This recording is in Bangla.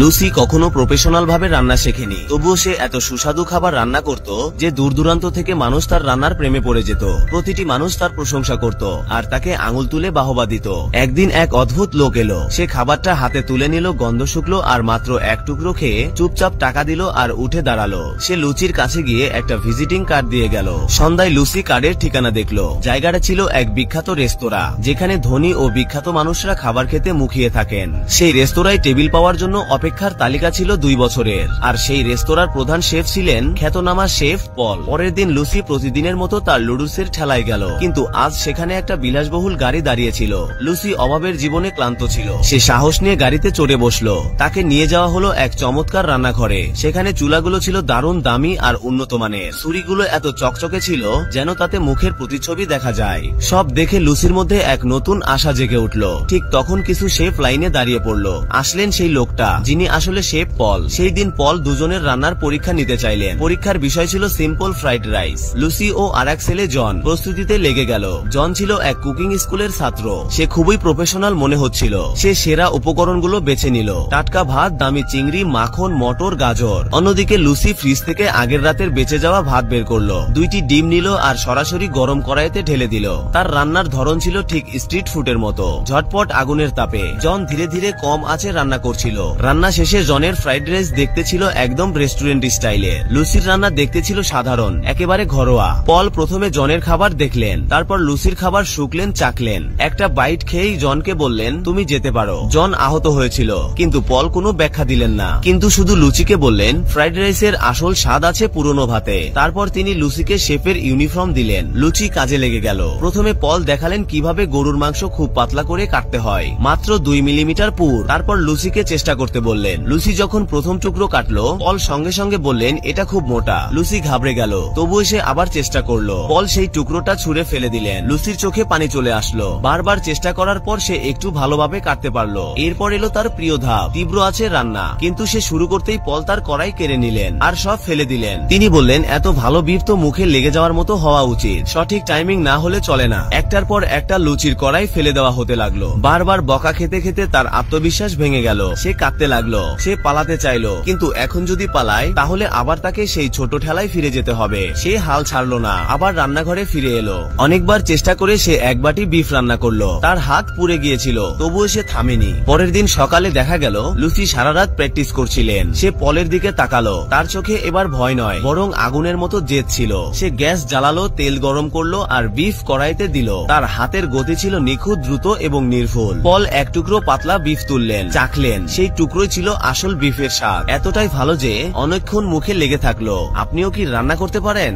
লুসি কখনো প্রফেশনাল ভাবে রান্না শেখেনি, তবুও সে এত সুস্বাদু খাবার রান্না করত যে দূর দূরান্ত থেকে মানুষ তার রান্নার প্রেমে পড়ে যেত। প্রতিটি মানুষ তার প্রশংসা করত আর তাকে আঙুল তুলে বাহবা দিত। একদিন এক অদ্ভুত লোক এলো, সে খাবারটা হাতে তুলে নিল, গন্ধ শুকলো আর মাত্র এক টুকরো খেয়ে চুপচাপ টাকা দিল আর উঠে দাঁড়ালো। সে লুচির কাছে গিয়ে একটা ভিজিটিং কার্ড দিয়ে গেল। সন্ধ্যায় লুসি কার্ডের ঠিকানা দেখলো। জায়গাটা ছিল এক বিখ্যাত রেস্তোরাঁ, যেখানে ধনী ও বিখ্যাত মানুষরা খাবার খেতে মুখিয়ে থাকেন। সেই রেস্তোরাঁয় টেবিল পাওয়ার জন্য অপেক্ষার তালিকা ছিল 2 বছরের, আর সেই রেস্তোরাঁর প্রধান শেফ ছিলেন খ্যাতনামা শেফ পল। পরের দিন লুসি প্রতিদিনের মতো তার লুডুসের ঠেলায় গেল, কিন্তু আজ সেখানে একটা বিলাসবহুল গাড়ি দাঁড়িয়েছিল। লুসি অভাবের জীবনে ক্লান্ত ছিল। সে সাহস নিয়ে গাড়িতে চড়ে বসলো। তাকে নিয়ে যাওয়া হলো এক চমৎকার রান্নাঘরে। সেখানে চুলাগুলো ছিল দারুণ দামি আর উন্নত মানের। ছুরিগুলো এত চকচকে ছিল যেন তাতে মুখের প্রতিচ্ছবি দেখা যায়। সব দেখে লুসির মধ্যে এক নতুন আশা জেগে উঠল। ঠিক তখন কিছু শেফ লাইনে দাঁড়িয়ে পড়ল। আসলেন সেই লোকটা যিনি আসলে শেফ পল। সেই দিন পল দুজনের রান্নার পরীক্ষা নিতে চাইলেন। পরীক্ষার বিষয় ছিল সিম্পল ফ্রাইড রাইস। লুসি ও আরেক ছেলে জন প্রস্তুতিতে লেগে গেল। জন ছিল এক কুকিং স্কুলের ছাত্র। সে খুবই প্রফেশনাল মনে হচ্ছিল। সে সেরা উপকরণগুলো বেছে নিল, টাটকা ভাত, দামি চিংড়ি, মাখন, মটর, গাজর। অন্যদিকে লুসি ফ্রিজ থেকে আগের রাতের বেঁচে যাওয়া ভাত বের করলো, 2টি ডিম নিল আর সরাসরি গরম কড়াইতে ঢেলে দিল। তার রান্নার ধরন ছিল ঠিক স্ট্রিট ফুডের মতো, ঝটপট আগুনের তাপে। জন ধীরে ধীরে কম আঁচে রান্না করছিল। রান্না শেষে জনের ফ্রাইড রাইস দেখতে ছিল একদম রেস্টুরেন্ট স্টাইলে। লুসির রান্না দেখতে ছিল সাধারণ, একেবারে ঘরোয়া। পল প্রথমে জনের খাবার দেখলেন, তারপর লুসির খাবার শুকলেন, চাকলেন। একটা বাইট খেয়েই জনকে বললেন, তুমি যেতে পারো। জন আহত হয়েছিল, কিন্তু পল কোনো ব্যাখ্যা দিলেন না, কিন্তু শুধু লুচিকে বললেন, ফ্রাইড রাইসের আসল স্বাদ আছে পুরনো ভাতে। তারপর তিনি লুসিকে শেফের ইউনিফর্ম দিলেন। লুচি কাজে লেগে গেল। প্রথমে পল দেখালেন কিভাবে গরুর মাংস খুব পাতলা করে কাটতে হয়, মাত্র 2 মিলিমিটার পুর। তারপর লুসিকে চেষ্টা করতে বললেন। লুসি যখন প্রথম টুকরো কাটলো, পল সঙ্গে সঙ্গে বললেন, এটা খুব মোটা। লুসি ঘাবড়ে গেল, তবুও সে আবার চেষ্টা করলো। পল সেই টুকরোটা ছুঁড়ে ফেলে দিলেন। লুসির চোখে পানি চলে আসলো। বারবার চেষ্টা করার পর সে একটু ভালোভাবে কাটতে পারলো। এরপর এলো তার প্রিয় ধাপ, তীব্র আছে রান্না। কিন্তু সে শুরু করতেই পল তার কড়াই কেড়ে নিলেন আর সব ফেলে দিলেন। তিনি বললেন, এত ভালো বিফ তো মুখে লেগে যাওয়ার মতো হওয়া উচিত, সঠিক টাইমিং না হলে চলে না। একটার পর একটা লুচির কড়াই ফেলে দেওয়া হতে লাগলো। বারবার বকা খেতে খেতে তার আত্মবিশ্বাস ভেঙে গেল। সে কাঁদতে লাগলো। সে পালাতে চাইলো, কিন্তু এখন যদি পালায় তাহলে আবার তাকে সেই ছোট ঠেলায় ফিরে যেতে হবে। সে হাল ছাড়লো না, আবার রান্নাঘরে ফিরে এলো। অনেকবার চেষ্টা করে সে এক বাটি বিফ রান্না করলো। তার হাত পুড়ে গিয়েছিল, তবুও সে থামেনি। পরের দিন সকালে দেখা গেল লুসি সারা রাত প্র্যাকটিস করছিলেন। সে পলের দিকে তাকালো। তার চোখে এবার ভয় নয়, বরং আগুনের মতো জেদ ছিল। সে গ্যাস জ্বালালো, তেল গরম করলো আর বিফ কড়াইতে দিল। তার হাতের গতি ছিল নিখুঁত, দ্রুত এবং নির্ভুল। পল এক টুকরো পাতলা বিফ তুললেন, চাখলেন। সেই টুকরোই ছিল আসল বিফের স্বাদ, এতটাই ভালো যে অনেকক্ষণ মুখে লেগে থাকলো। আপনিও কি রান্না করতে পারেন?